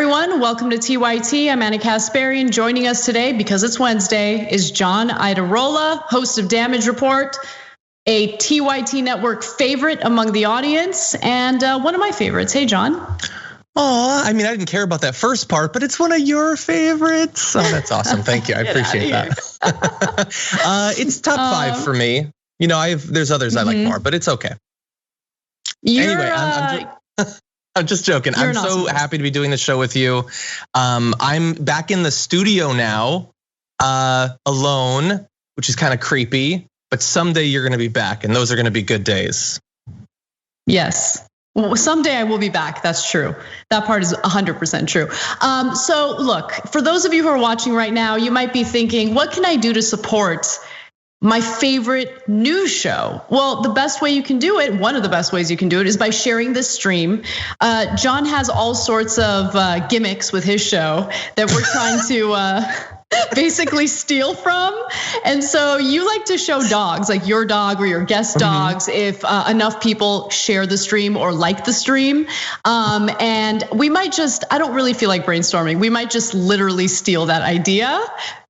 everyone, welcome to TYT. I'm Anna Kasparian. Joining us today, because it's Wednesday, is John Iadarola, host of Damage Report, a TYT network favorite among the audience, and one of my favorites. Hey, John. Oh, I mean, I didn't care about that first part, but it's one of your favorites. Oh, that's awesome. Thank you. I appreciate that. It's top 5 for me. You know, there's others I like more, but it's okay. Anyway, I'm just joking. I'm so happy to be doing the show with you. I'm back in the studio now, alone, which is kind of creepy, but someday you're gonna be back and those are gonna be good days. Yes. Someday I will be back. That's true. That part is 100% true. So look, for those of you who are watching right now, you might be thinking, what can I do to support my favorite news show? Well, the best way you can do it, one of the best ways you can do it, is by sharing this stream. John has all sorts of gimmicks with his show that we're trying to basically steal from. And so you like to show dogs, like your dog or your guest dogs, if enough people share the stream or like the stream. And we might just, I don't really feel like brainstorming. We might just literally steal that idea.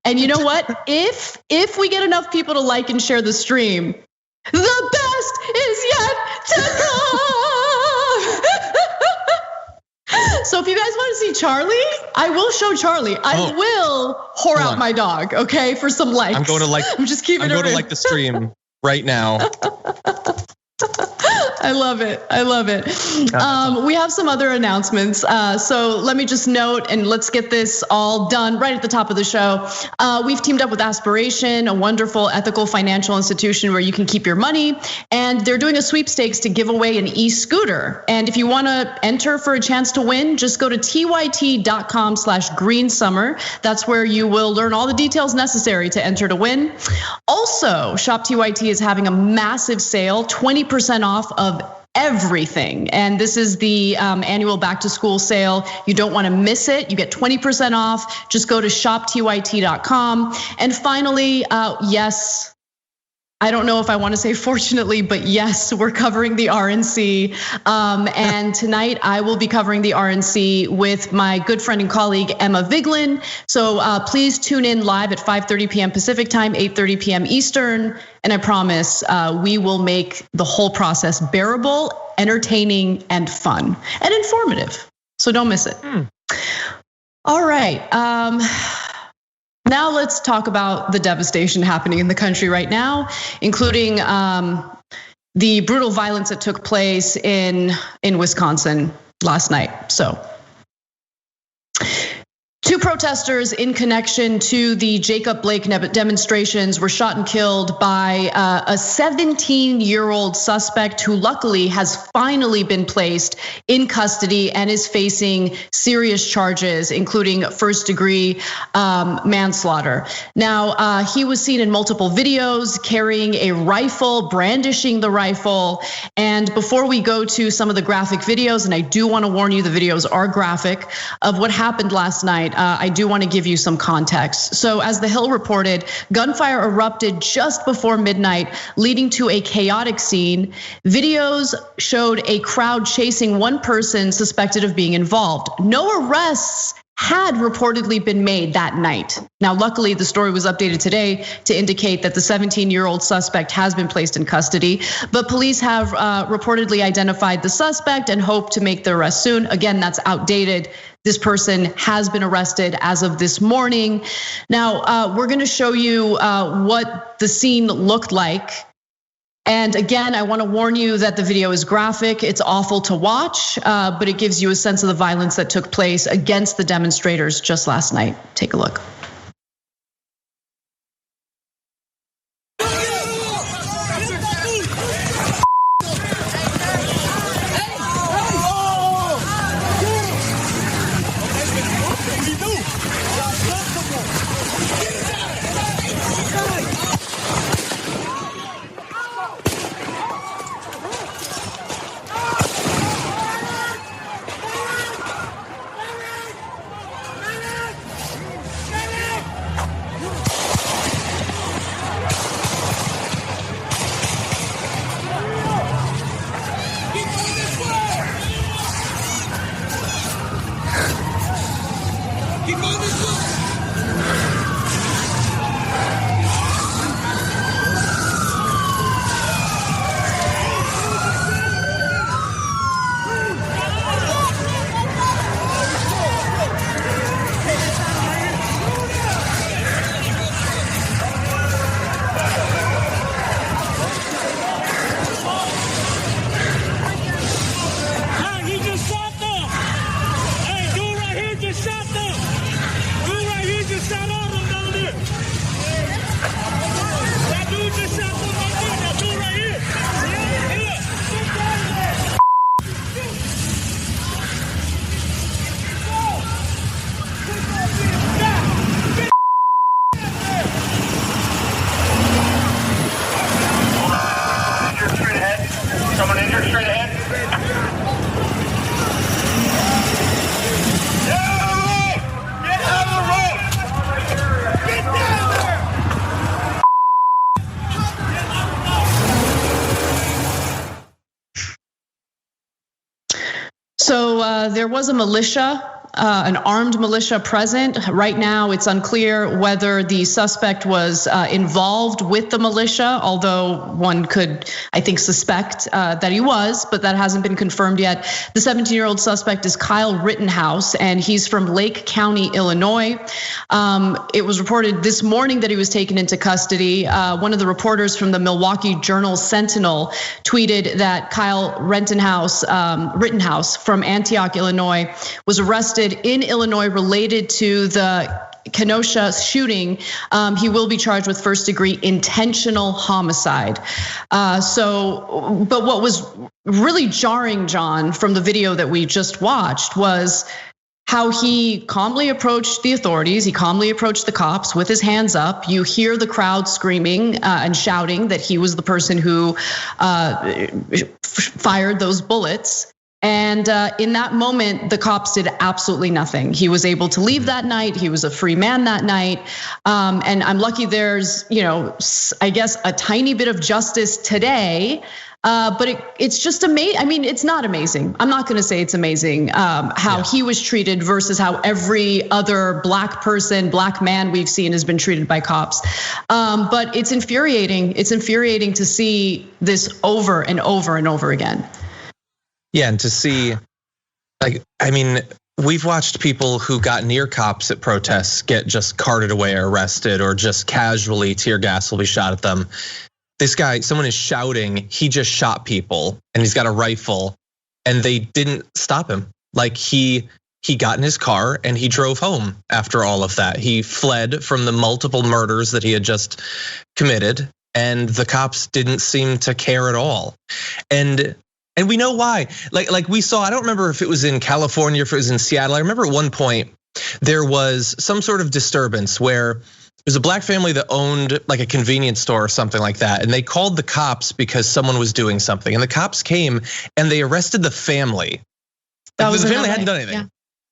And you know what? If we get enough people to like and share the stream, the best is yet to come. So if you guys want to see Charlie, I will show Charlie. I will whore out my dog, okay, for some likes. I'm going to like. I'm just keeping it real. I'm going to like the stream right now. I love it. I love it. We have some other announcements. So let me just note, and let's get this all done right at the top of the show. We've teamed up with Aspiration, a wonderful ethical financial institution where you can keep your money. And they're doing a sweepstakes to give away an e-scooter. And if you want to enter for a chance to win, just go to tyt.com/greensummer. That's where you will learn all the details necessary to enter to win. Also, Shop TYT is having a massive sale, 20% off of everything. And this is the annual back to school sale. You don't want to miss it. You get 20% off. Just go to shoptyt.com. And finally, yes, I don't know if I want to say fortunately, but yes, we're covering the RNC. And tonight I will be covering the RNC with my good friend and colleague, Emma Vigeland. So please tune in live at 5:30 p.m. Pacific time, 8:30 p.m. Eastern. And I promise we will make the whole process bearable, entertaining, and fun, and informative. So don't miss it. All right. Now let's talk about the devastation happening in the country right now, including the brutal violence that took place in Wisconsin last night. So 2 protesters in connection to the Jacob Blake demonstrations were shot and killed by a 17-year-old suspect who luckily has finally been placed in custody and is facing serious charges, including first-degree manslaughter. Now, he was seen in multiple videos carrying a rifle, brandishing the rifle. And before we go to some of the graphic videos, and I do want to warn you, the videos are graphic, of what happened last night, I do want to give you some context. So as The Hill reported, gunfire erupted just before midnight, leading to a chaotic scene. Videos showed a crowd chasing one person suspected of being involved. No arrests had reportedly been made that night. Now, luckily, the story was updated today to indicate that the 17-year-old suspect has been placed in custody, but police have reportedly identified the suspect and hope to make the arrest soon. Again, that's outdated. This person has been arrested as of this morning. Now, we're gonna show you what the scene looked like. And again, I want to warn you that the video is graphic. It's awful to watch, but it gives you a sense of the violence that took place against the demonstrators just last night. Take a look. there was a militia, an armed militia present. Right now, it's unclear whether the suspect was involved with the militia, although one could, I think, suspect that he was, but that hasn't been confirmed yet. The 17-year-old suspect is Kyle Rittenhouse, and he's from Lake County, Illinois. It was reported this morning that he was taken into custody. One of the reporters from the Milwaukee Journal-Sentinel tweeted that Kyle Rittenhouse from Antioch, Illinois, was arrested in Illinois related to the Kenosha shooting. He will be charged with first-degree intentional homicide. But what was really jarring, John, from the video that we just watched was how he calmly approached the authorities. He calmly approached the cops with his hands up. You hear the crowd screaming and shouting that he was the person who fired those bullets. And in that moment, the cops did absolutely nothing. He was able to leave that night. He was a free man that night. And I'm lucky there's, I guess, a tiny bit of justice today. But it's just amazing. I mean, it's not amazing. I'm not going to say it's amazing how he was treated versus how every other black person, black man we've seen has been treated by cops. But it's infuriating. It's infuriating to see this over and over and over again. Yeah, and to see, we've watched people who got near cops at protests get just carted away or arrested, or just casually tear gas will be shot at them. This guy, someone is shouting, he just shot people and he's got a rifle and they didn't stop him. Like he got in his car and he drove home after all of that. He fled from the multiple murders that he had just committed, and the cops didn't seem to care at all. And we know why. Like we saw, I don't remember if it was in California or if it was in Seattle. I remember at one point there was some sort of disturbance where there's a black family that owned like a convenience store or something like that. And they called the cops because someone was doing something. And the cops came and they arrested the family. The family hadn't done anything. Yeah.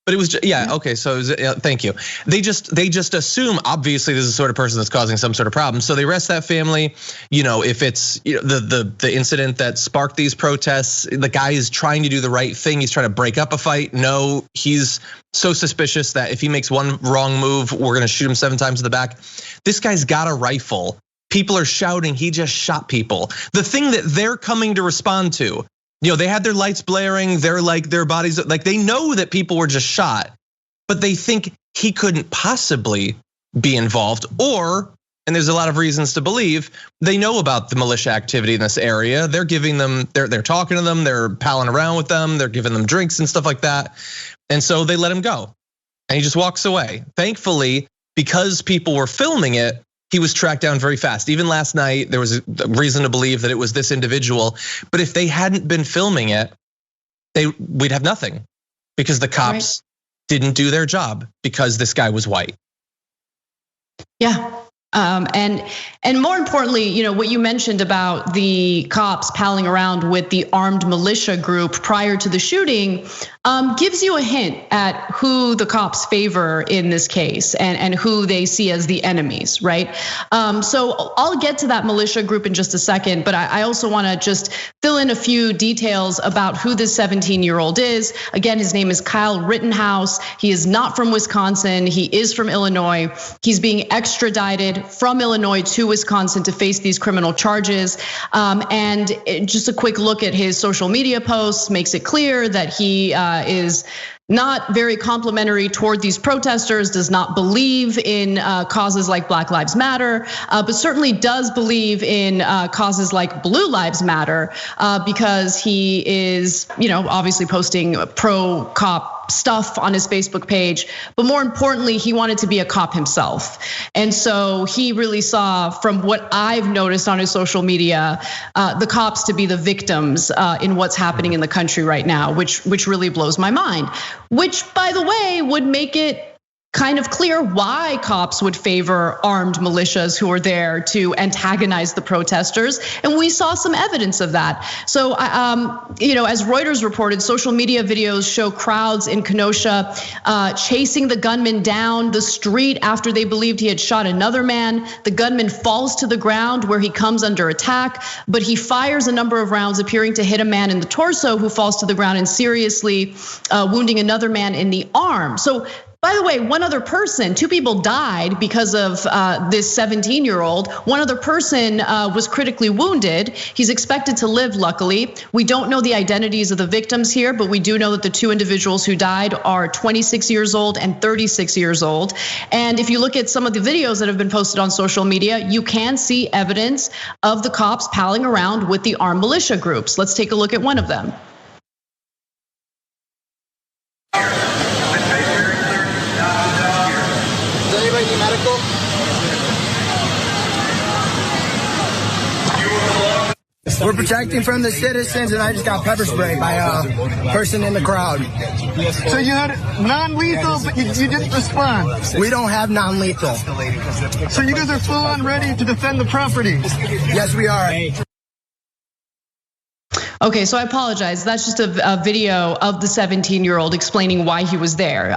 But it was, okay, so it was, thank you. They just assume, obviously, this is the sort of person that's causing some sort of problem. So they arrest that family. If it's the incident that sparked these protests, the guy is trying to do the right thing. He's trying to break up a fight. No, he's so suspicious that if he makes one wrong move, we're gonna shoot him 7 times in the back. This guy's got a rifle. People are shouting, he just shot people. The thing that they're coming to respond to, they had their lights blaring, their bodies, they know that people were just shot, but they think he couldn't possibly be involved. Or, and there's a lot of reasons to believe, they know about the militia activity in this area. They're giving them, they're talking to them, they're palling around with them, they're giving them drinks and stuff like that. And so they let him go. And he just walks away. Thankfully, because people were filming it, he was tracked down very fast. Even last night, there was a reason to believe that it was this individual. But if they hadn't been filming it, we'd have nothing, because the cops didn't do their job because this guy was white. Yeah. And more importantly, what you mentioned about the cops palling around with the armed militia group prior to the shooting gives you a hint at who the cops favor in this case and who they see as the enemies, right? So I'll get to that militia group in just a second, but I also want to just fill in a few details about who this 17-year-old is. Again, his name is Kyle Rittenhouse. He is not from Wisconsin. He is from Illinois. He's being extradited from Illinois to Wisconsin to face these criminal charges. And just a quick look at his social media posts makes it clear that he is not very complimentary toward these protesters, does not believe in causes like Black Lives Matter, but certainly does believe in causes like Blue Lives Matter, because he is, obviously posting pro-cop stuff on his Facebook page, but more importantly, he wanted to be a cop himself. And so he really saw, from what I've noticed on his social media, the cops to be the victims in what's happening in the country right now, which really blows my mind. Which, by the way, would make it kind of clear why cops would favor armed militias who were there to antagonize the protesters. And we saw some evidence of that. So, as Reuters reported, social media videos show crowds in Kenosha chasing the gunman down the street after they believed he had shot another man. The gunman falls to the ground where he comes under attack, but he fires a number of rounds, appearing to hit a man in the torso who falls to the ground and seriously wounding another man in the arm. So, by the way, one other person, 2 people died because of this 17-year-old. One other person was critically wounded. He's expected to live, luckily. We don't know the identities of the victims here, but we do know that the 2 individuals who died are 26 years old and 36 years old. And if you look at some of the videos that have been posted on social media, you can see evidence of the cops palling around with the armed militia groups. Let's take a look at one of them. We're protecting from the citizens, and I just got pepper sprayed by a person in the crowd. So you had non-lethal, but you didn't respond? We don't have non-lethal. So you guys are full on ready to defend the property? Yes, we are. Okay, so I apologize. That's just a video of the 17-year-old explaining why he was there.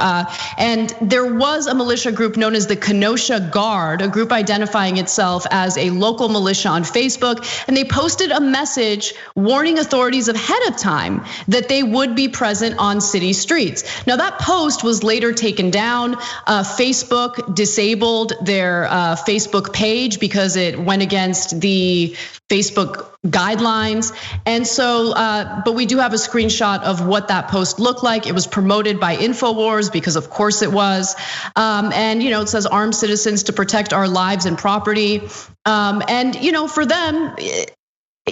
And there was a militia group known as the Kenosha Guard, a group identifying itself as a local militia on Facebook. And they posted a message warning authorities ahead of time that they would be present on city streets. Now that post was later taken down. Facebook disabled their Facebook page because it went against the Facebook guidelines. And so, but we do have a screenshot of what that post looked like. It was promoted by InfoWars because of course it was. And it says armed citizens to protect our lives and property. And for them,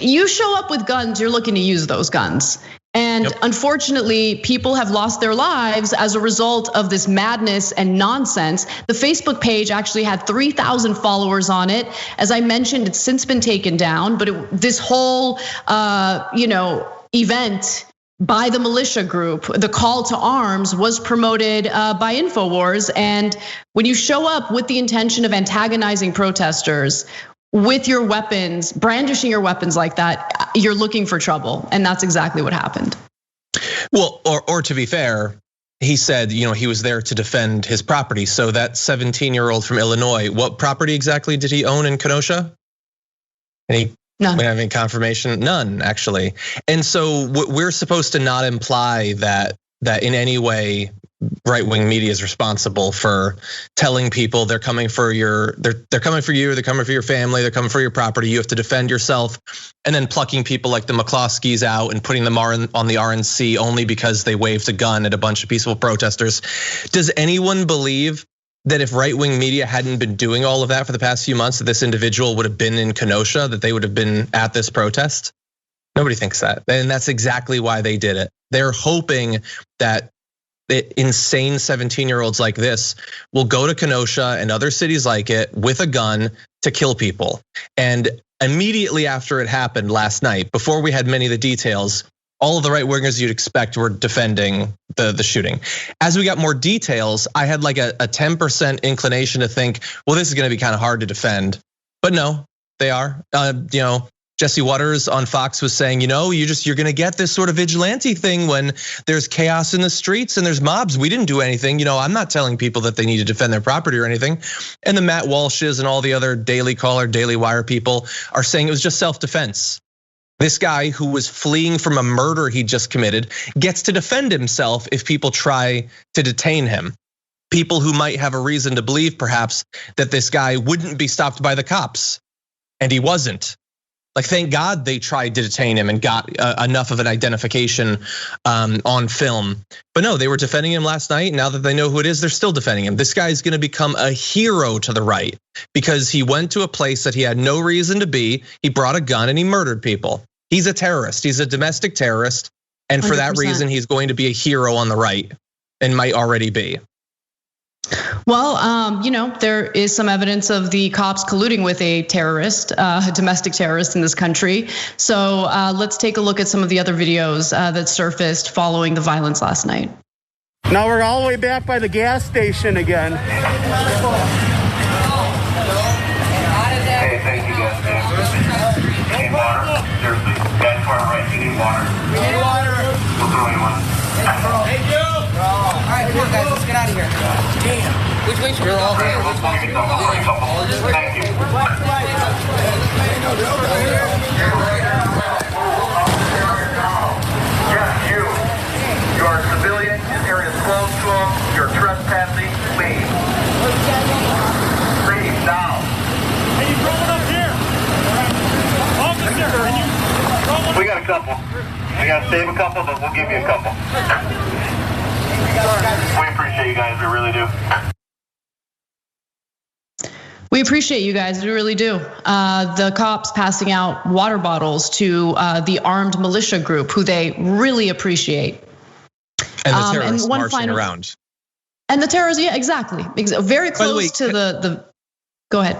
you show up with guns, you're looking to use those guns. And unfortunately, people have lost their lives as a result of this madness and nonsense. The Facebook page actually had 3,000 followers on it. As I mentioned, it's since been taken down, but this whole, event by the militia group, the call to arms, was promoted by InfoWars. And when you show up with the intention of antagonizing protesters, with your weapons, brandishing your weapons like that, you're looking for trouble. And that's exactly what happened. Well, or to be fair, he said, he was there to defend his property. So that 17-year-old from Illinois, what property exactly did he own in Kenosha? None. We have any confirmation? None, actually. And so we're supposed to not imply that in any way right-wing media is responsible for telling people they're coming for they're coming for you, they're coming for your family, they're coming for your property. You have to defend yourself, and then plucking people like the McCloskeys out and putting them on the RNC only because they waved a gun at a bunch of peaceful protesters. Does anyone believe that if right-wing media hadn't been doing all of that for the past few months, that this individual would have been in Kenosha, that they would have been at this protest? Nobody thinks that, and that's exactly why they did it. They're hoping that insane 17-year-olds like this will go to Kenosha and other cities like it with a gun to kill people. And immediately after it happened last night, before we had many of the details, all of the right wingers you'd expect were defending the shooting. As we got more details, I had like a 10% inclination to think, well, this is gonna be kind of hard to defend. But no, they are. Jesse Waters on Fox was saying, you're gonna get this sort of vigilante thing when there's chaos in the streets and there's mobs. We didn't do anything. I'm not telling people that they need to defend their property or anything. And the Matt Walshes and all the other Daily Caller, Daily Wire people are saying it was just self-defense. This guy who was fleeing from a murder he just committed gets to defend himself if people try to detain him. People who might have a reason to believe perhaps that this guy wouldn't be stopped by the cops, and he wasn't. Like, thank God they tried to detain him and got enough of an identification on film. But no, they were defending him last night. Now that they know who it is, they're still defending him. This guy is gonna become a hero to the right because he went to a place that he had no reason to be. He brought a gun and he murdered people. He's a terrorist, he's a domestic terrorist. And for 100%. That reason, he's going to be a hero on the right and might already be. Well, there is some evidence of the cops colluding with a terrorist, a domestic terrorist in this country. So let's take a look at some of the other videos that surfaced following the violence last night. Now we're all the way back by the gas station again. Hey, thank you guys. Need water? Seriously. Guys, far right, you need water. We need water. We'll throw you one. Thank you. All right, come on, guys, let's get out of here. Damn. Which way should we all Hey, let's go get a couple. Thank you. Yes, you. You're a civilian. This area is closed to them. You're trespassing. Leave. Leave now. Hey, you rolling up here? Officer, are you rolling? We got a couple. We got to save a couple, but we'll give you a couple. We appreciate you guys. We really do. We appreciate you guys, we really do. The cops passing out water bottles to the armed militia group, who they really appreciate. And the terrorists marching around. And the terrorists, yeah, exactly. Very close to the. Go ahead.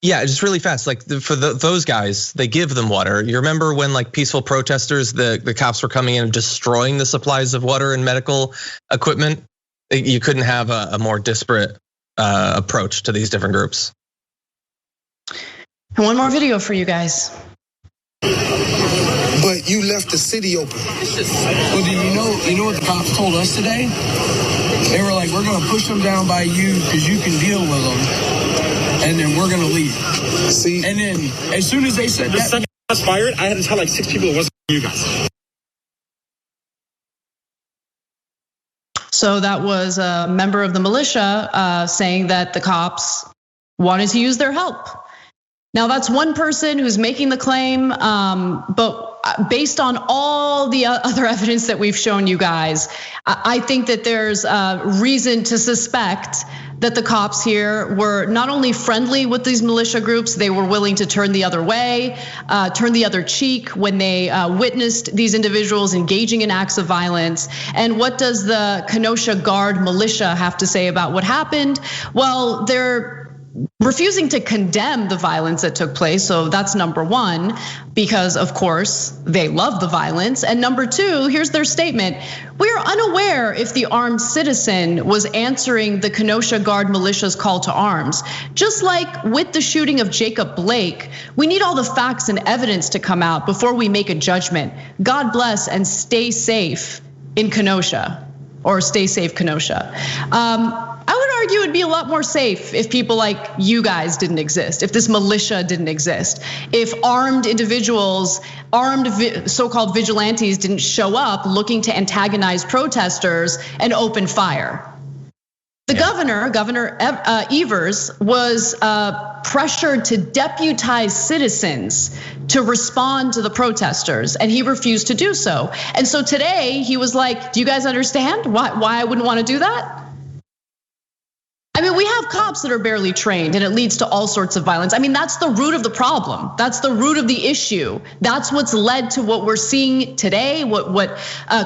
Yeah, just really fast. Like for those guys, they give them water. You remember when like peaceful protesters, the cops were coming in and destroying the supplies of water and medical equipment? You couldn't have a more disparate approach to these different groups. And one more video for you guys. But you left the city open. Well, do you know what the cops told us today? They were like, we're gonna push them down by you because you can deal with them, and then we're gonna leave. See? And then as soon as they said that, second I was fired, I had to tell like 6 people it wasn't you guys. So that was a member of the militia saying that the cops wanted to use their help. Now that's one person who's making the claim, but based on all the other evidence that we've shown you guys, I think that there's reason to suspect that the cops here were not only friendly with these militia groups, they were willing to turn the other way, turn the other cheek when they witnessed these individuals engaging in acts of violence. And what does the Kenosha Guard militia have to say about what happened? Well, they're refusing to condemn the violence that took place. So that's number one, because of course they love the violence. And number two, here's their statement. We are unaware if the armed citizen was answering the Kenosha Guard militia's call to arms. Just like with the shooting of Jacob Blake, we need all the facts and evidence to come out before we make a judgment. God bless and stay safe in Kenosha, or stay safe Kenosha. I would argue it'd be a lot more safe if people like you guys didn't exist, if this militia didn't exist, if armed individuals, armed so-called vigilantes didn't show up looking to antagonize protesters and open fire. The Governor Evers, was pressured to deputize citizens to respond to the protesters, and he refused to do so. And so today he was like, do you guys understand why I wouldn't want to do that? I mean, we have cops that are barely trained and it leads to all sorts of violence. I mean, that's the root of the problem. That's the root of the issue. That's what's led to what we're seeing today, what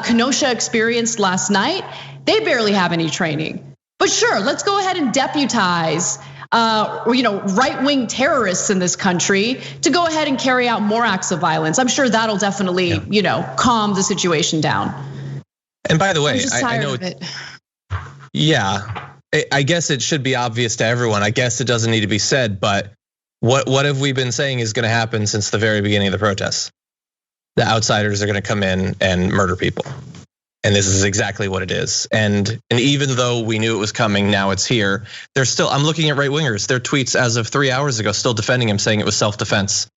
Kenosha experienced last night. They barely have any training. But sure, let's go ahead and deputize right-wing terrorists in this country to go ahead and carry out more acts of violence. I'm sure that'll definitely, calm the situation down. And by the way, I know it. Yeah. I guess it should be obvious to everyone. I guess it doesn't need to be said, but what have we been saying is gonna happen since the very beginning of the protests? The outsiders are gonna come in and murder people. And this is exactly what it is. And even though we knew it was coming, now it's here. They're still, I'm looking at right wingers, their tweets as of 3 hours ago, still defending him, saying it was self-defense.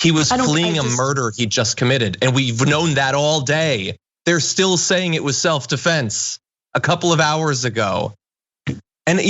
He was fleeing a murder he just committed. And we've known that all day. They're still saying it was self-defense a couple of hours ago. And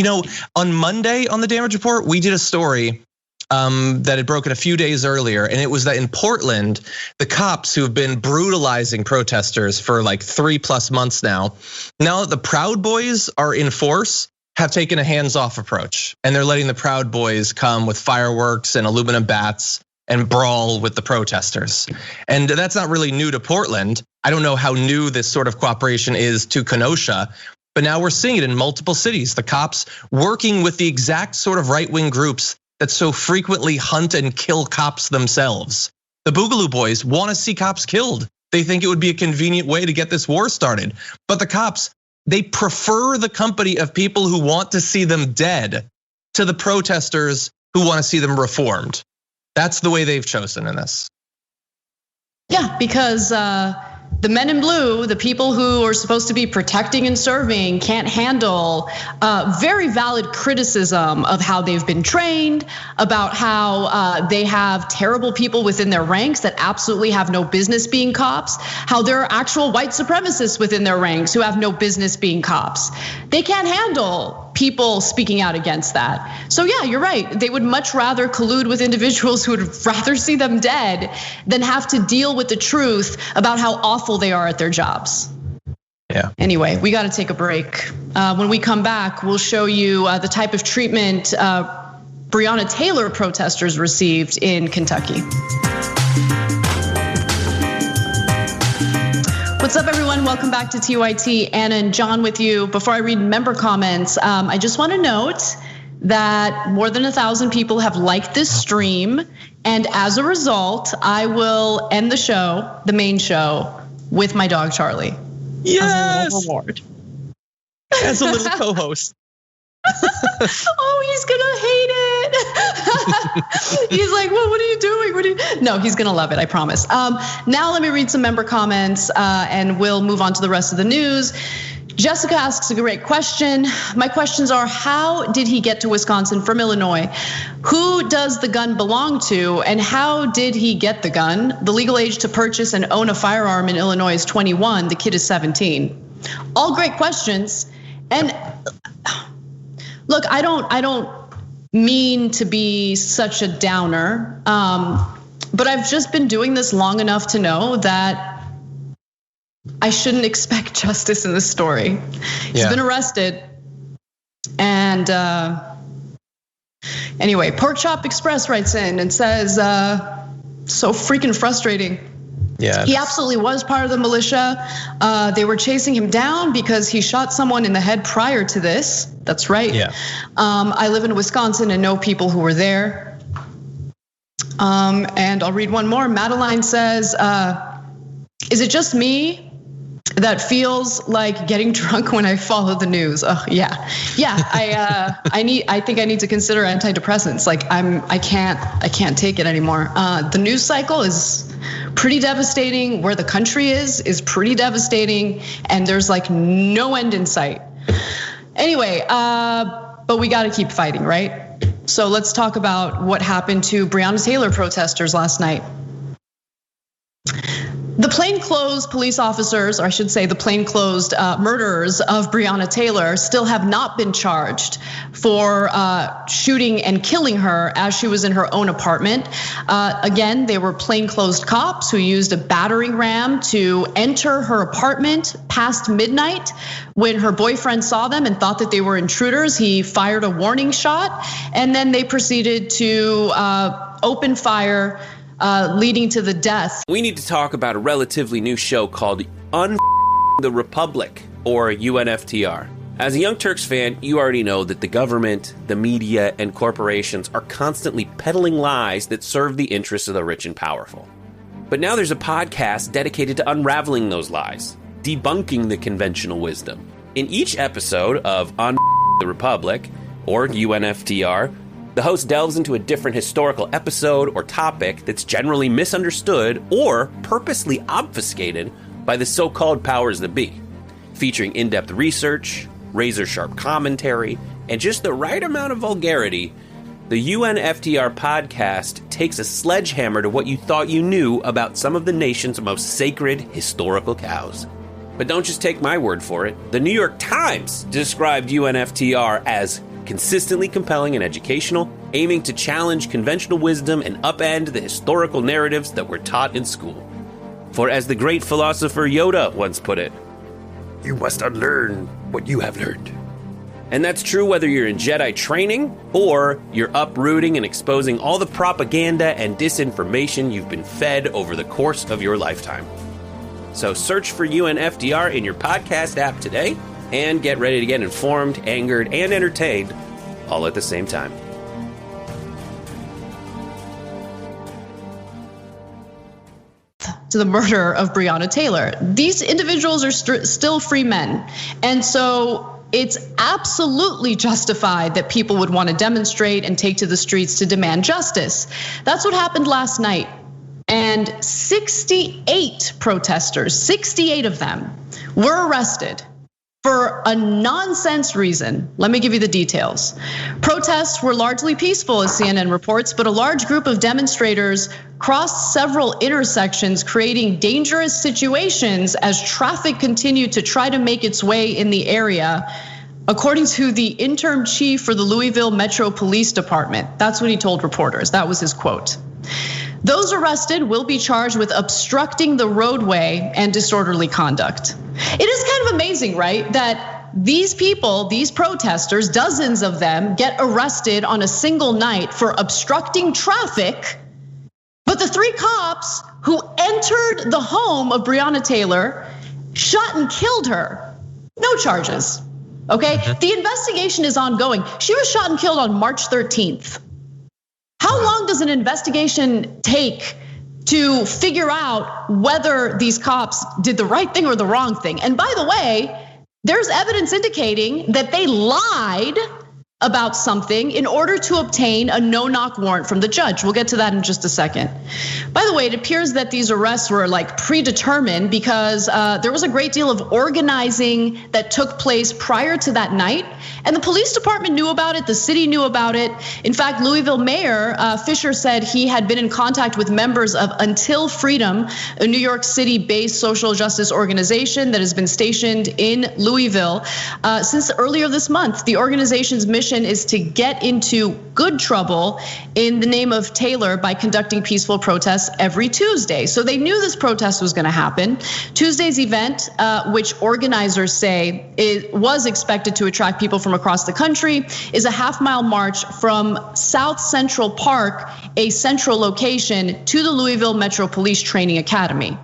on Monday on the damage report, we did a story that had broken a few days earlier, and it was that in Portland, the cops who have been brutalizing protesters for like 3+ months now that the Proud Boys are in force, have taken a hands-off approach, and they're letting the Proud Boys come with fireworks and aluminum bats and brawl with the protesters. And that's not really new to Portland. I don't know how new this sort of cooperation is to Kenosha, but now we're seeing it in multiple cities. The cops working with the exact sort of right-wing groups that so frequently hunt and kill cops themselves. The Boogaloo Boys want to see cops killed. They think it would be a convenient way to get this war started. But the cops they prefer the company of people who want to see them dead to the protesters who want to see them reformed. That's the way they've chosen in this. Yeah, because the men in blue, the people who are supposed to be protecting and serving, can't handle very valid criticism of how they've been trained, about how they have terrible people within their ranks that absolutely have no business being cops, how there are actual white supremacists within their ranks who have no business being cops. They can't handle people speaking out against that. So yeah, you're right. They would much rather collude with individuals who would rather see them dead than have to deal with the truth about how awful they are at their jobs. Yeah. Anyway, we got to take a break. When we come back, we'll show you the type of treatment Breonna Taylor protesters received in Kentucky. What's up, everyone? Welcome back to TYT. Anna and John with you. Before I read member comments, I just want to note that more than 1,000 people have liked this stream. And as a result, I will end the show, the main show, with my dog, Charlie. Yes! As a little reward. As a little co-host. Oh, he's gonna hate it. He's like, well, what are you doing? No, he's gonna love it, I promise. Now let me read some member comments and we'll move on to the rest of the news. Jessica asks a great question. My questions are, how did he get to Wisconsin from Illinois? Who does the gun belong to? And how did he get the gun? The legal age to purchase and own a firearm in Illinois is 21. The kid is 17. All great questions. And look, I don't mean to be such a downer, but I've just been doing this long enough to know that I shouldn't expect justice in this story. He's been arrested. And anyway, Pork Chop Express writes in and says, so freaking frustrating. Yeah, he absolutely was part of the militia. They were chasing him down because he shot someone in the head prior to this. That's right. Yeah. I live in Wisconsin and know people who were there. And I'll read one more. Madeline says, is it just me that feels like getting drunk when I follow the news? Oh yeah. I think I need to consider antidepressants. Like I can't take it anymore. The news cycle is pretty devastating. Where the country is pretty devastating, and there's like no end in sight. Anyway, but we got to keep fighting, right? So let's talk about what happened to Breonna Taylor protesters last night. The plainclothes police officers, or I should say the plainclothes murderers of Breonna Taylor, still have not been charged for shooting and killing her as she was in her own apartment. Again, they were plainclothes cops who used a battering ram to enter her apartment past midnight. When her boyfriend saw them and thought that they were intruders, he fired a warning shot, and then they proceeded to open fire, leading to the death. We need to talk about a relatively new show called the Republic, or UNFTR. As a Young Turks fan, you already know that the government, the media, and corporations are constantly peddling lies that serve the interests of the rich and powerful. But now there's a podcast dedicated to unraveling those lies, debunking the conventional wisdom. In each episode of the Republic, or UNFTR, the host delves into a different historical episode or topic that's generally misunderstood or purposely obfuscated by the so-called powers that be, featuring in-depth research, razor-sharp commentary, and just the right amount of vulgarity. The UNFTR podcast takes a sledgehammer to what you thought you knew about some of the nation's most sacred historical cows. But don't just take my word for it. The New York Times described UNFTR as consistently compelling and educational, aiming to challenge conventional wisdom and upend the historical narratives that were taught in school. For as the great philosopher Yoda once put it, you must unlearn what you have learned. And that's true whether you're in Jedi training or you're uprooting and exposing all the propaganda and disinformation you've been fed over the course of your lifetime. So search for UNFTR in your podcast app today and get ready to get informed, angered, and entertained all at the same time. to the murder of Breonna Taylor. These individuals are still free men. And so it's absolutely justified that people would want to demonstrate and take to the streets to demand justice. That's what happened last night. And 68 protesters, 68 of them were arrested for a nonsense reason. Let me give you the details. Protests were largely peaceful, as CNN reports, but a large group of demonstrators crossed several intersections, creating dangerous situations as traffic continued to try to make its way in the area. According to the interim chief for the Louisville Metro Police Department, that's what he told reporters. That was his quote. Those arrested will be charged with obstructing the roadway and disorderly conduct. It is kind of amazing, right? That these people, these protesters, dozens of them get arrested on a single night for obstructing traffic. But the 3 cops who entered the home of Breonna Taylor, shot and killed her, no charges, okay? The investigation is ongoing. She was shot and killed on March 13th. How long does an investigation take to figure out whether these cops did the right thing or the wrong thing? And by the way, there's evidence indicating that they lied about something in order to obtain a no-knock warrant from the judge. We'll get to that in just a second. By the way, it appears that these arrests were like predetermined because there was a great deal of organizing that took place prior to that night. And the police department knew about it, the city knew about it. In fact, Louisville Mayor Fisher said he had been in contact with members of Until Freedom, a New York City-based social justice organization that has been stationed in Louisville since earlier this month. The organization's mission is to get into good trouble in the name of Taylor by conducting peaceful protests every Tuesday. So they knew this protest was going to happen. Tuesday's event, which organizers say it was expected to attract people from across the country, is a half-mile march from South Central Park, a central location, to the Louisville Metro Police Training Academy.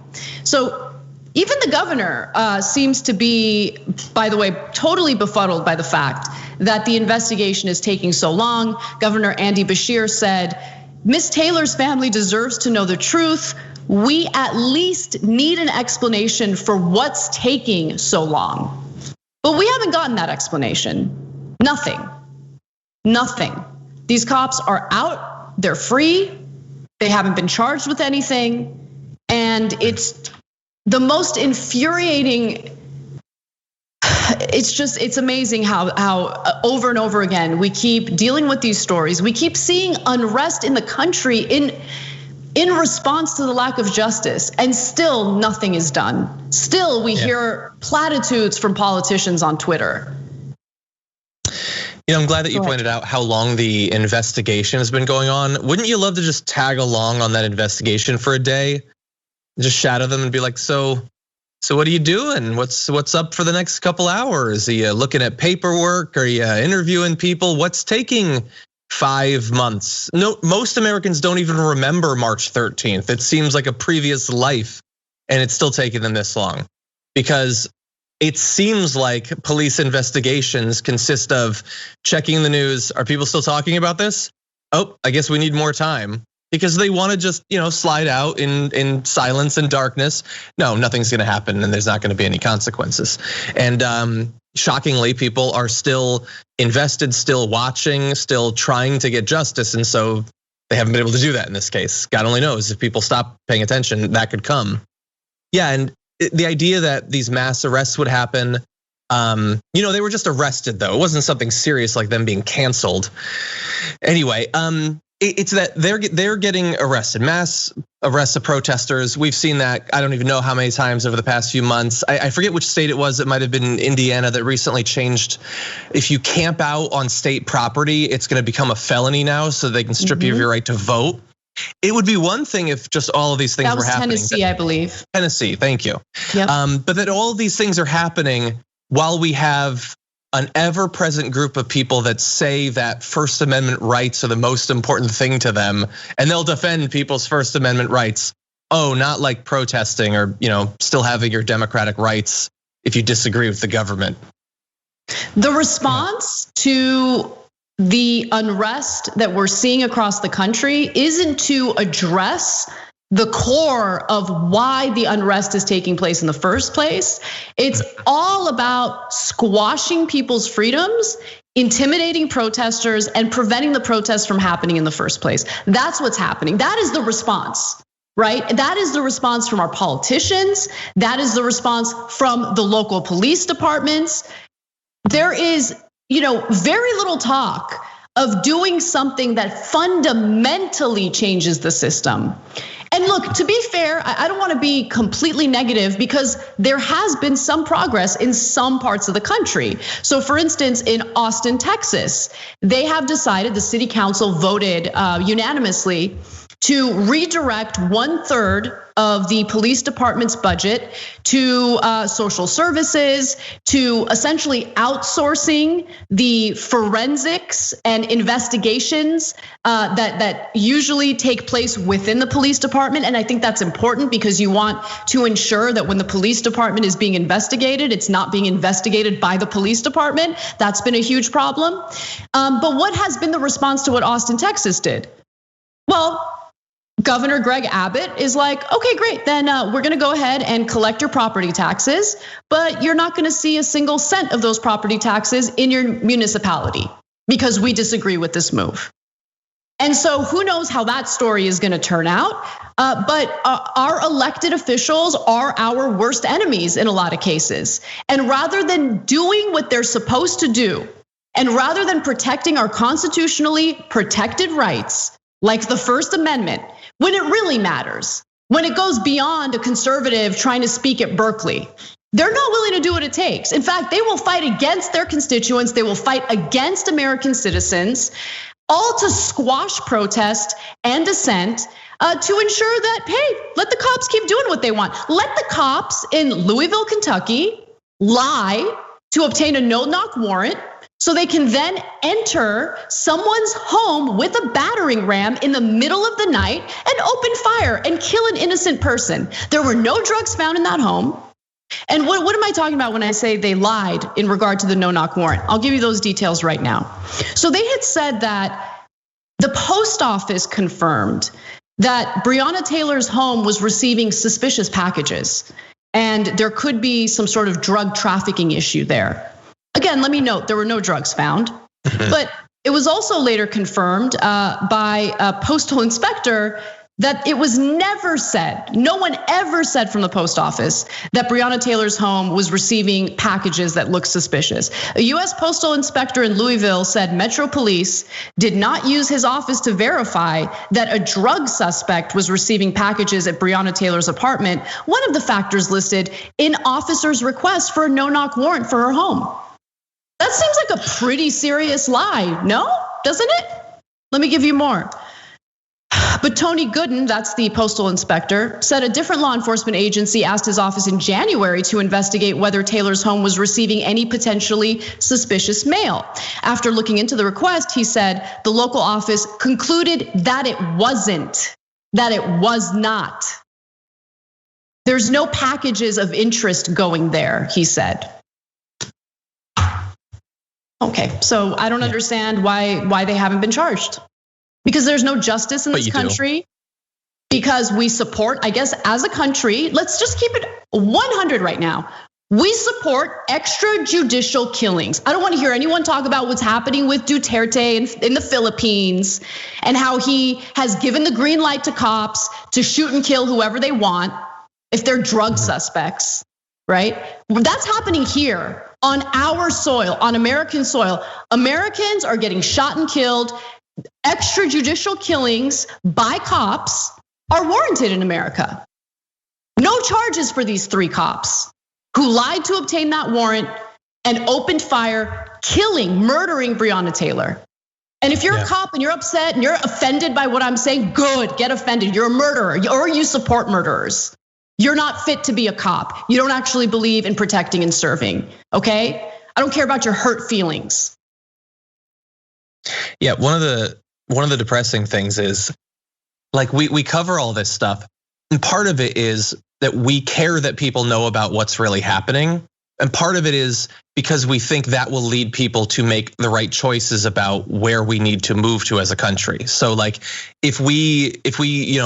So even the governor seems to be, by the way, totally befuddled by the fact that the investigation is taking so long. Governor Andy Beshear said, Miss Taylor's family deserves to know the truth. We at least need an explanation for what's taking so long. But we haven't gotten that explanation. Nothing. These cops are out, they're free, they haven't been charged with anything. And it's the most infuriating. It's amazing how over and over again we keep dealing with these stories. We keep seeing unrest in the country in response to the lack of justice, and still nothing is done. Still, we hear platitudes from politicians on Twitter. You know, I'm glad that you pointed out how long the investigation has been going on. Wouldn't you love to just tag along on that investigation for a day? Just shadow them and be like, so what are you doing? What's up for the next couple hours? Are you looking at paperwork? Are you interviewing people? What's taking 5 months? No, most Americans don't even remember March 13th. It seems like a previous life, and it's still taking them this long. Because it seems like police investigations consist of checking the news. Are people still talking about this? Oh, I guess we need more time. Because they want to just, slide out in silence and darkness. No, nothing's going to happen, and there's not going to be any consequences. And shockingly, people are still invested, still watching, still trying to get justice, and so they haven't been able to do that in this case. God only knows if people stop paying attention, that could come. Yeah, and the idea that these mass arrests would happen, they were just arrested though. It wasn't something serious like them being canceled. Anyway, it's that they're getting arrested, mass arrests of protesters. We've seen that, I don't even know how many times over the past few months. I forget which state it was. It might have been Indiana that recently changed. If you camp out on state property, it's going to become a felony now, so they can strip you of your right to vote. It would be one thing if just all of these things were happening. That was Tennessee, I believe. Tennessee, thank you. Yep. But that all of these things are happening while we have an ever-present group of people that say that First Amendment rights are the most important thing to them, and they'll defend people's First Amendment rights. Oh, not like protesting or still having your democratic rights if you disagree with the government. The response to the unrest that we're seeing across the country isn't to address the core of why the unrest is taking place in the first place. It's all about squashing people's freedoms, intimidating protesters, and preventing the protests from happening in the first place. That's what's happening. That is the response, right? That is the response from our politicians. That is the response from the local police departments. There is, very little talk of doing something that fundamentally changes the system. And look, to be fair, I don't want to be completely negative because there has been some progress in some parts of the country. So for instance, in Austin, Texas, they have decided, the city council voted unanimously to redirect 1/3 of the police department's budget to social services, to essentially outsourcing the forensics and investigations that usually take place within the police department. And I think that's important because you want to ensure that when the police department is being investigated, it's not being investigated by the police department. That's been a huge problem. But what has been the response to what Austin, Texas did? Well, Governor Greg Abbott is like, okay, great, then we're gonna go ahead and collect your property taxes, but you're not gonna see a single cent of those property taxes in your municipality because we disagree with this move. And so who knows how that story is gonna turn out, but our elected officials are our worst enemies in a lot of cases. And rather than doing what they're supposed to do, and rather than protecting our constitutionally protected rights, like the First Amendment, when it really matters, when it goes beyond a conservative trying to speak at Berkeley, they're not willing to do what it takes. In fact, they will fight against their constituents, they will fight against American citizens, all to squash protest and dissent to ensure that, hey, let the cops keep doing what they want. Let the cops in Louisville, Kentucky lie to obtain a no-knock warrant, so they can then enter someone's home with a battering ram in the middle of the night and open fire and kill an innocent person. There were no drugs found in that home. And what am I talking about when I say they lied in regard to the no-knock warrant? I'll give you those details right now. So they had said that the post office confirmed that Breonna Taylor's home was receiving suspicious packages, and there could be some sort of drug trafficking issue there. Again, let me note, there were no drugs found, but it was also later confirmed by a postal inspector that it was never said, no one ever said from the post office that Breonna Taylor's home was receiving packages that looked suspicious. A US postal inspector in Louisville said Metro Police did not use his office to verify that a drug suspect was receiving packages at Breonna Taylor's apartment, one of the factors listed in officers' request for a no-knock warrant for her home. That seems like a pretty serious lie, no? Doesn't it? Let me give you more. But Tony Gooden, that's the postal inspector, said a different law enforcement agency asked his office in January to investigate whether Taylor's home was receiving any potentially suspicious mail. After looking into the request, he said the local office concluded that it wasn't, that it was not. There's no packages of interest going there, he said. Okay, so I don't understand why they haven't been charged. Because there's no justice in this country. Because we support, I guess, as a country, let's just keep it 100 right now. We support extrajudicial killings. I don't want to hear anyone talk about what's happening with Duterte in the Philippines and how he has given the green light to cops to shoot and kill whoever they want if they're drug suspects, right? That's happening here on our soil, on American soil. Americans are getting shot and killed. Extrajudicial killings by cops are warranted in America. No charges for these 3 cops who lied to obtain that warrant and opened fire, murdering Breonna Taylor. And if you're a cop and you're upset and you're offended by what I'm saying, good, get offended. You're a murderer or you support murderers. You're not fit to be a cop. You don't actually believe in protecting and serving, okay? I don't care about your hurt feelings. Yeah, one of the depressing things is, like, we cover all this stuff, and part of it is that we care that people know about what's really happening, and part of it is because we think that will lead people to make the right choices about where we need to move to as a country. So like if we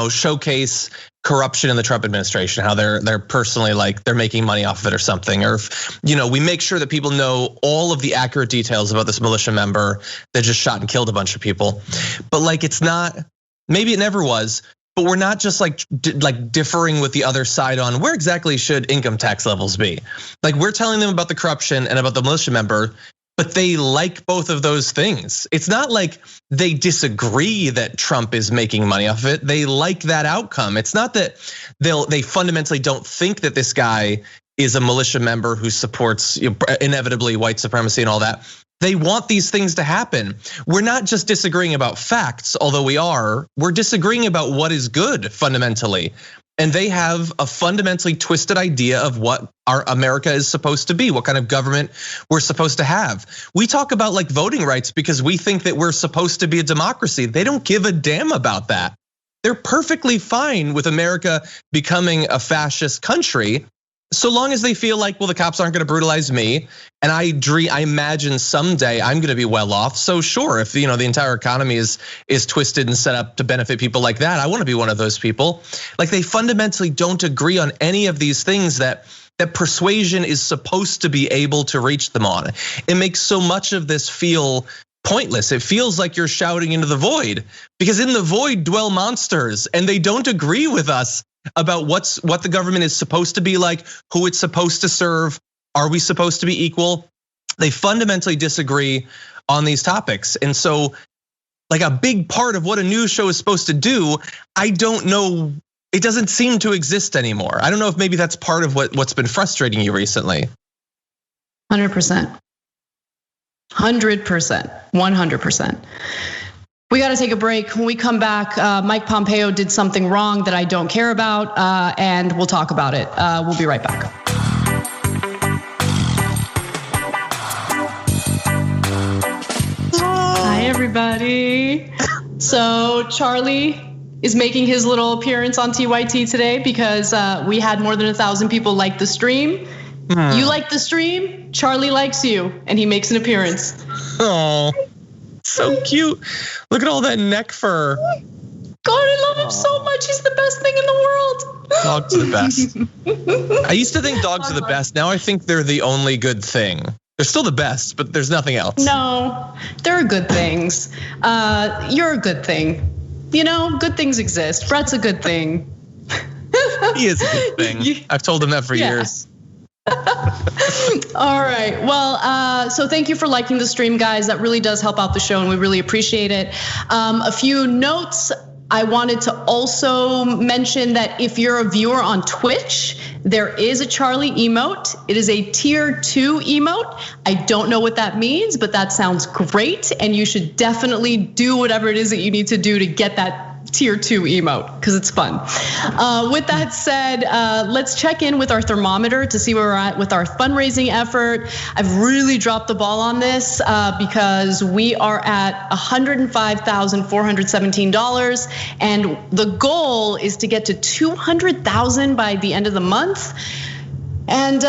showcase corruption in the Trump administration, how they're personally like they're making money off of it or something, or if we make sure that people know all of the accurate details about this militia member that just shot and killed a bunch of people. But like it's not, maybe it never was, but we're not just like differing with the other side on where exactly should income tax levels be. Like we're telling them about the corruption and about the militia member, but they like both of those things. It's not like they disagree that Trump is making money off of it. They like that outcome. It's not that they fundamentally don't think that this guy is a militia member who supports inevitably white supremacy and all that. They want these things to happen. We're not just disagreeing about facts, although we are. We're disagreeing about what is good fundamentally. And they have a fundamentally twisted idea of what our America is supposed to be, what kind of government we're supposed to have. We talk about like voting rights because we think that we're supposed to be a democracy. They don't give a damn about that. They're perfectly fine with America becoming a fascist country, so long as they feel like, well, the cops aren't gonna brutalize me. And I imagine someday I'm gonna be well off. So sure, if the entire economy is twisted and set up to benefit people like that, I wanna be one of those people. Like they fundamentally don't agree on any of these things that persuasion is supposed to be able to reach them on. It makes so much of this feel pointless. It feels like you're shouting into the void, because in the void dwell monsters, and they don't agree with us about what the government is supposed to be like, who it's supposed to serve, are we supposed to be equal? They fundamentally disagree on these topics. And so like a big part of what a news show is supposed to do, I don't know, it doesn't seem to exist anymore. I don't know if maybe that's part of what's been frustrating you recently. 100%. 100%. We got to take a break. When we come back, Mike Pompeo did something wrong that I don't care about, and we'll talk about it. We'll be right back. Hi, everybody. So Charlie is making his little appearance on TYT today because we had more than 1,000 people like the stream. You like the stream, Charlie likes you, and he makes an appearance. Oh. So cute. Look at all that neck fur. God, I love him so much. He's the best thing in the world. Dogs are the best. I used to think dogs are the best. Now I think they're the only good thing. They're still the best, but there's nothing else. No, there are good things. You're a good thing. Good things exist. Brett's a good thing. He is a good thing. I've told him that for years. All right. Well, so thank you for liking the stream, guys. That really does help out the show, and we really appreciate it. A few notes. I wanted to also mention that if you're a viewer on Twitch, there is a Charlie emote. It is a tier 2 emote. I don't know what that means, but that sounds great. And you should definitely do whatever it is that you need to do to get that tier 2 emote, because it's fun. With that said, let's check in with our thermometer to see where we're at with our fundraising effort. I've really dropped the ball on this because we are at $105,417, and the goal is to get to 200,000 by the end of the month. And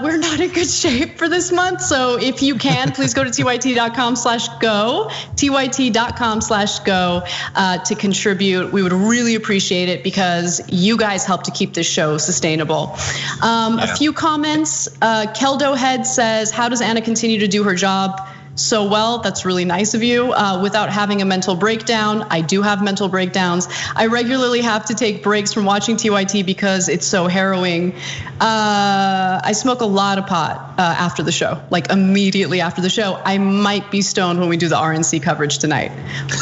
we're not in good shape for this month. So if you can, please go to tyt.com/go, tyt.com/go to contribute. We would really appreciate it because you guys help to keep this show sustainable. A few comments. Keldo Head says, how does Anna continue to do her job so well? That's really nice of you. Without having a mental breakdown. I do have mental breakdowns. I regularly have to take breaks from watching TYT because it's so harrowing. I smoke a lot of pot after the show, like immediately after the show. I might be stoned when we do the RNC coverage tonight.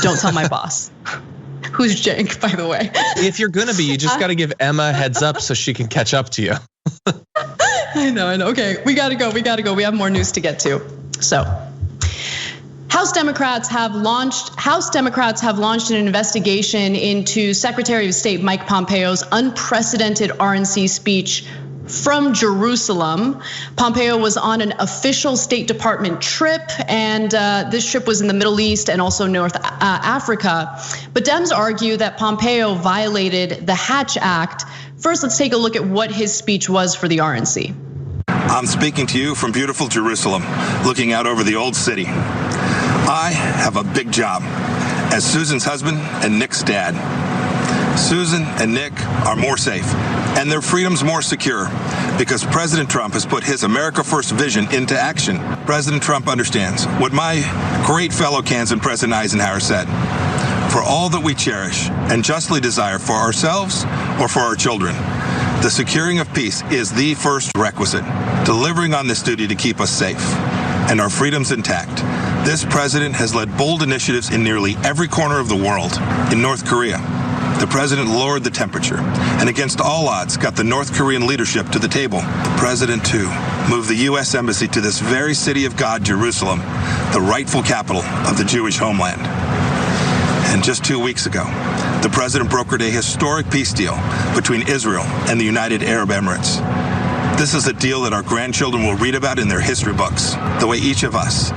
Don't tell my boss. Who's Jank, by the way. If you're gonna be, you just gotta give Emma a heads up so she can catch up to you. I know. Okay, we gotta go. We have more news to get to. So. House Democrats have launched an investigation into Secretary of State Mike Pompeo's unprecedented RNC speech from Jerusalem. Pompeo was on an official State Department trip, and this trip was in the Middle East and also North Africa. But Dems argue that Pompeo violated the Hatch Act. First, let's take a look at what his speech was for the RNC. I'm speaking to you from beautiful Jerusalem, looking out over the old city. I have a big job as Susan's husband and Nick's dad. Susan and Nick are more safe, and their freedom's more secure because President Trump has put his America First vision into action. President Trump understands what my great fellow Kansan President Eisenhower said. For all that we cherish and justly desire for ourselves or for our children, the securing of peace is the first requisite, delivering on this duty to keep us safe and our freedoms intact. This president has led bold initiatives in nearly every corner of the world. In North Korea, the president lowered the temperature and against all odds got the North Korean leadership to the table. The president, too, moved the U.S. Embassy to this very city of God, Jerusalem, the rightful capital of the Jewish homeland. And just 2 weeks ago, the president brokered a historic peace deal between Israel and the United Arab Emirates. This is a deal that our grandchildren will read about in their history books. The way each of us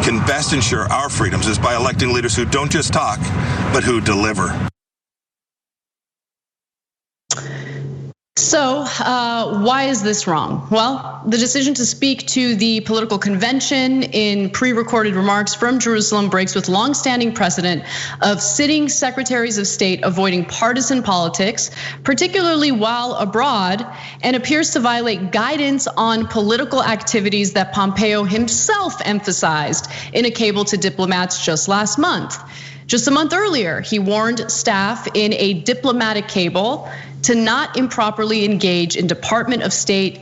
can best ensure our freedoms is by electing leaders who don't just talk, but who deliver. So why is this wrong? Well, the decision to speak to the political convention in pre-recorded remarks from Jerusalem breaks with longstanding precedent of sitting secretaries of state avoiding partisan politics, particularly while abroad, and appears to violate guidance on political activities that Pompeo himself emphasized in a cable to diplomats just last month. Just a month earlier, he warned staff in a diplomatic cable to not improperly engage in the Department of State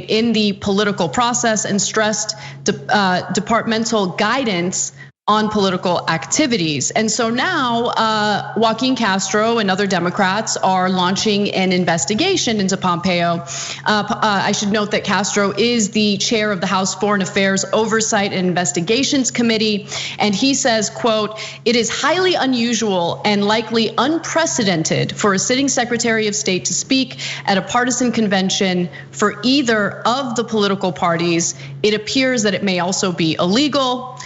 in the political process and stressed departmental guidance on political activities. And so now Joaquin Castro and other Democrats are launching an investigation into Pompeo. I should note that Castro is the chair of the House Foreign Affairs Oversight and Investigations Committee. And he says, quote, "It is highly unusual and likely unprecedented for a sitting Secretary of State to speak at a partisan convention for either of the political parties. It appears that it may also be illegal."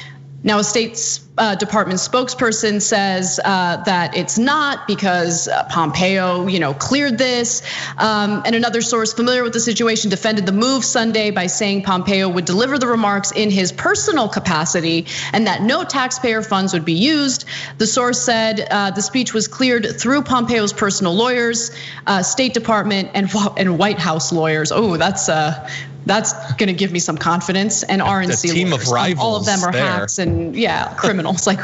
Now, a State Department spokesperson says that it's not because Pompeo, cleared this. And another source familiar with the situation defended the move Sunday by saying Pompeo would deliver the remarks in his personal capacity and that no taxpayer funds would be used. The source said the speech was cleared through Pompeo's personal lawyers, State Department, and White House lawyers. Oh, that's going to give me some confidence. And RNC the team lawyers, of rivals, all of them are hacks and criminals. Like,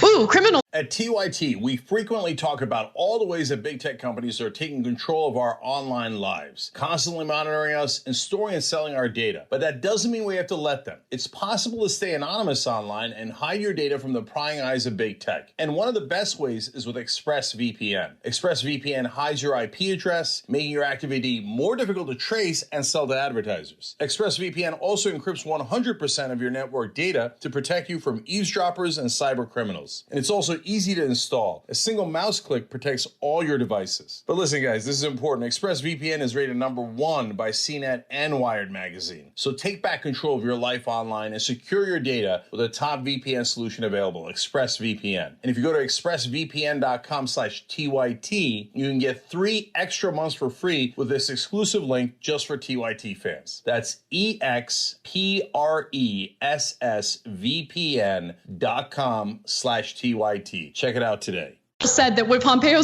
ooh, criminal. At TYT, we frequently talk about all the ways that big tech companies are taking control of our online lives, constantly monitoring us and storing and selling our data. But that doesn't mean we have to let them. It's possible to stay anonymous online and hide your data from the prying eyes of big tech. And one of the best ways is with ExpressVPN. ExpressVPN hides your IP address, making your activity more difficult to trace and sell to advertisers. ExpressVPN also encrypts 100% of your network data to protect you from eavesdroppers and cyber criminals. And it's also easy to install. A single mouse click protects all your devices. But listen, guys, this is important. ExpressVPN is rated #1 by CNET and Wired magazine. So take back control of your life online and secure your data with a top VPN solution available, ExpressVPN. And if you go to expressvpn.com/TYT, you can get 3 extra months for free with this exclusive link just for TYT fans. That's expressvpn.com/TYT. Check it out today. Said that what Pompeo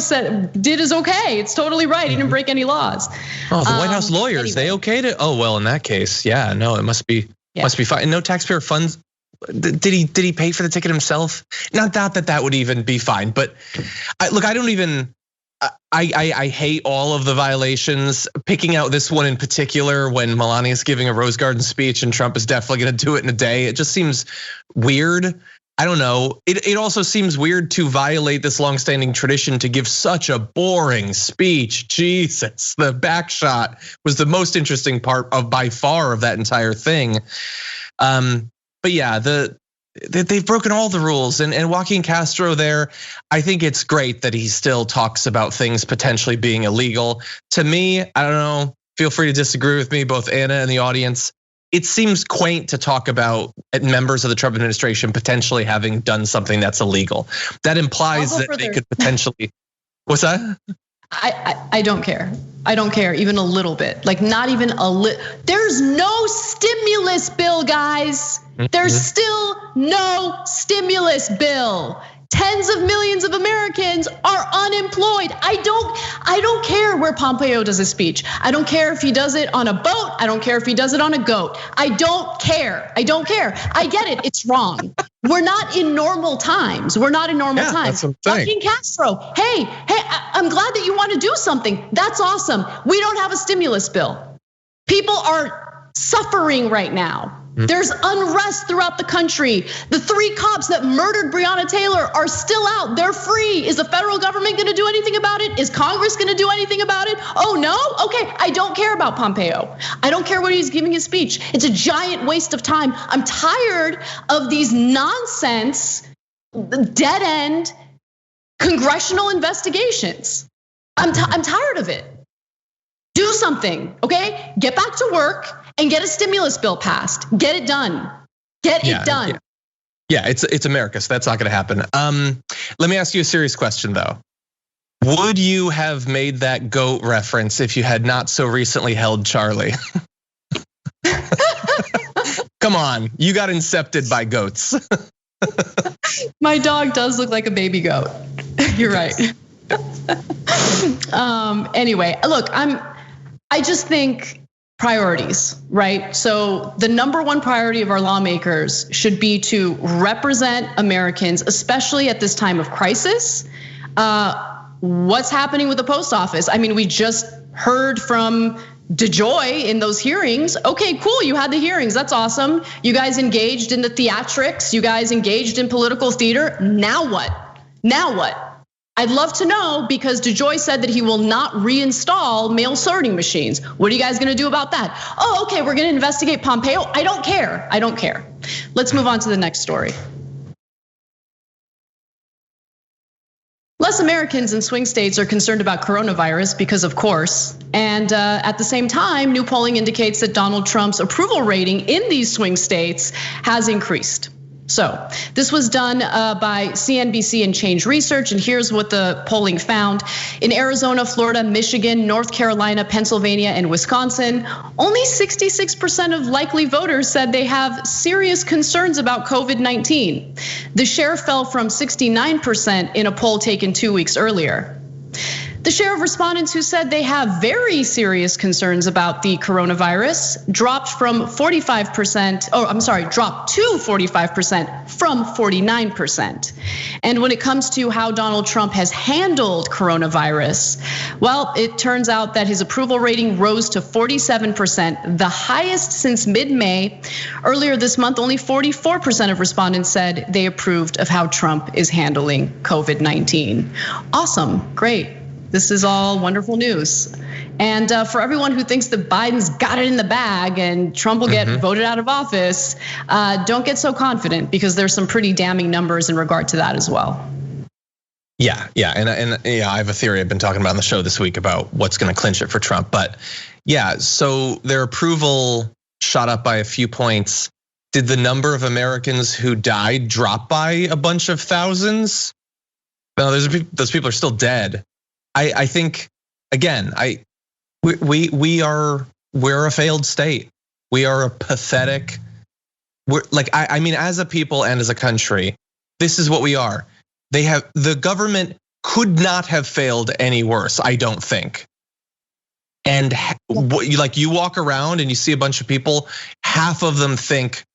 did is okay. It's totally right. He didn't break any laws. Oh, the White House lawyers, they okayed it? Oh, well, in that case, yeah, no, it must be fine. No taxpayer funds. Did he pay for the ticket himself? Not that would even be fine. But I hate all of the violations. Picking out this one in particular when Melania's giving a Rose Garden speech and Trump is definitely going to do it in a day. It just seems weird. I don't know. It also seems weird to violate this longstanding tradition to give such a boring speech. Jesus, the back shot was the most interesting part by far of that entire thing. But yeah, they've broken all the rules, and Joaquin Castro there, I think it's great that he still talks about things potentially being illegal. To me, I don't know, feel free to disagree with me, both Anna and the audience. It seems quaint to talk about members of the Trump administration potentially having done something that's illegal. That implies that they could potentially, what's that? I don't care. I don't care even a little bit. Like not even a little. There's no stimulus bill, guys. There's still no stimulus bill. Tens of millions of Americans are unemployed. I don't care where Pompeo does his speech. I don't care if he does it on a boat. I don't care if he does it on a goat. I don't care. I don't care. I get it. It's wrong. We're not in normal times. We're not in normal times. Joaquin Castro, hey, I'm glad that you want to do something. That's awesome. We don't have a stimulus bill. People are suffering right now. There's unrest throughout the country. The 3 cops that murdered Breonna Taylor are still out. They're free. Is the federal government gonna do anything about it? Is Congress gonna do anything about it? Oh no? Okay, I don't care about Pompeo. I don't care what he's giving his speech. It's a giant waste of time. I'm tired of these nonsense, dead end congressional investigations. I'm tired of it. Do something, okay? Get back to work and get a stimulus bill passed. Get it done. Get it done. Yeah, it's America, so that's not gonna happen. Let me ask you a serious question though. Would you have made that goat reference if you had not so recently held Charlie? Come on, you got incepted by goats. My dog does look like a baby goat. You're right. Anyway, look, I just think priorities, right? So the number one priority of our lawmakers should be to represent Americans, especially at this time of crisis. What's happening with the post office? I mean, we just heard from DeJoy in those hearings. Okay, cool, you had the hearings, that's awesome. You guys engaged in the theatrics, you guys engaged in political theater. Now what? Now what? I'd love to know, because DeJoy said that he will not reinstall mail sorting machines. What are you guys gonna do about that? Oh, okay, we're gonna investigate Pompeo. I don't care, I don't care. Let's move on to the next story. Less Americans in swing states are concerned about coronavirus because, of course, and at the same time, new polling indicates that Donald Trump's approval rating in these swing states has increased. So this was done by CNBC and Change Research, and here's what the polling found. In Arizona, Florida, Michigan, North Carolina, Pennsylvania, and Wisconsin, only 66% of likely voters said they have serious concerns about COVID-19. The share fell from 69% in a poll taken 2 weeks earlier. The share of respondents who said they have very serious concerns about the coronavirus dropped to 45% from 49%. And when it comes to how Donald Trump has handled coronavirus, well, it turns out that his approval rating rose to 47%, the highest since mid-May. Earlier this month, only 44% of respondents said they approved of how Trump is handling COVID-19. Awesome, great. This is all wonderful news. And for everyone who thinks that Biden's got it in the bag and Trump will get voted out of office, don't get so confident, because there's some pretty damning numbers in regard to that as well. Yeah, and I have a theory I've been talking about on the show this week about what's gonna clinch it for Trump. But yeah, so their approval shot up by a few points. Did the number of Americans who died drop by a bunch of thousands? No, those people are still dead. I think, again, we're a failed state. We are a pathetic. I mean, as a people and as a country, this is what we are. The government could not have failed any worse, I don't think. And you walk around and you see a bunch of people, half of them think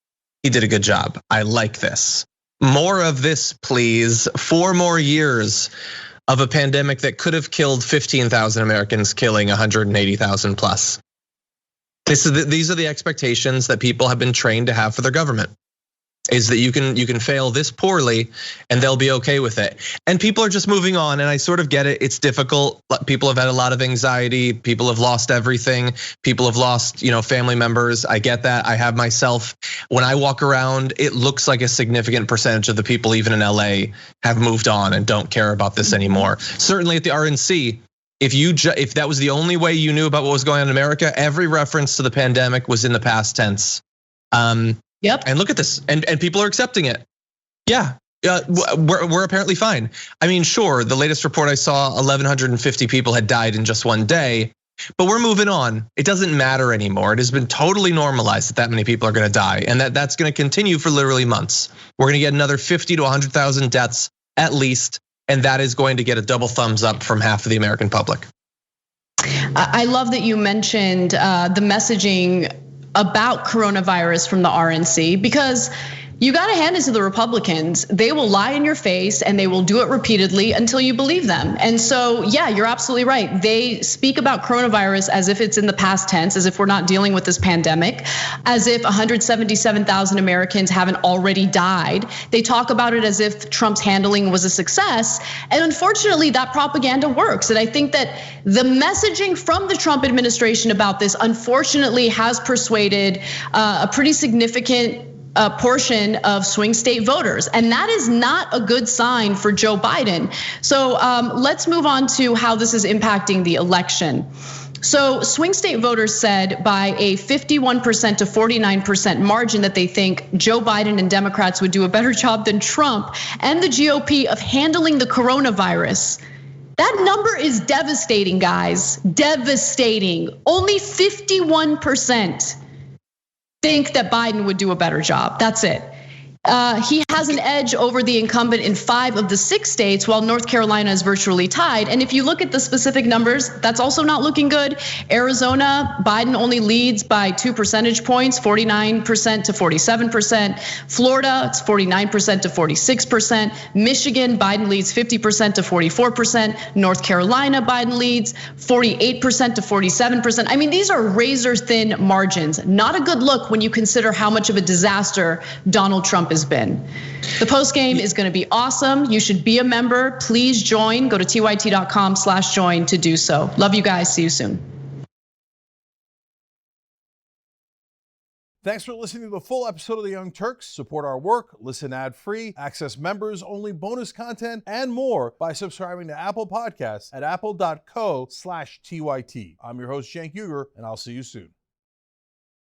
he did a good job. I like this. More of this, please. 4 more years of a pandemic that could have killed 15,000 Americans, killing 180,000 plus. These are the expectations that people have been trained to have for their government. Is that you can fail this poorly and they'll be okay with it. And people are just moving on, and I sort of get it. It's difficult. People have had a lot of anxiety. People have lost everything. People have lost, family members. I get that. I have myself. When I walk around, it looks like a significant percentage of the people, even in LA, have moved on and don't care about this anymore. Certainly at the RNC, if that was the only way you knew about what was going on in America, every reference to the pandemic was in the past tense. Yep. And look at this, and people are accepting it. Yeah, we're apparently fine. I mean, sure, the latest report I saw, 1,150 people had died in just one day. But we're moving on. It doesn't matter anymore. It has been totally normalized that many people are gonna die, and that's gonna continue for literally months. We're gonna get another 50 to 100,000 deaths at least, and that is going to get a double thumbs up from half of the American public. I love that you mentioned the messaging about coronavirus from the RNC, because you got to hand it to the Republicans. They will lie in your face and they will do it repeatedly until you believe them. And so, yeah, you're absolutely right. They speak about coronavirus as if it's in the past tense, as if we're not dealing with this pandemic, as if 177,000 Americans haven't already died. They talk about it as if Trump's handling was a success. And unfortunately, that propaganda works. And I think that the messaging from the Trump administration about this, unfortunately, has persuaded a pretty significant portion of swing state voters. And that is not a good sign for Joe Biden. So let's move on to how this is impacting the election. So swing state voters said by a 51% to 49% margin that they think Joe Biden and Democrats would do a better job than Trump and the GOP of handling the coronavirus. That number is devastating, guys, devastating. Only 51% think that Biden would do a better job. That's it. He has an edge over the incumbent in 5 of the 6 states, while North Carolina is virtually tied. And if you look at the specific numbers, that's also not looking good. Arizona, Biden only leads by 2 percentage points, 49% to 47%. Florida, it's 49% to 46%. Michigan, Biden leads 50% to 44%. North Carolina, Biden leads 48% to 47%. I mean, these are razor thin margins. Not a good look when you consider how much of a disaster Donald Trump has been. The post game is going to be awesome. You should be a member. Please join. Go to tyt.com/join to do so. Love you guys. See you soon. Thanks for listening to the full episode of the Young Turks. Support our work, listen ad-free, access members-only bonus content, and more by subscribing to Apple Podcasts at apple.co/TYT. I'm your host, Cenk Uygur, and I'll see you soon.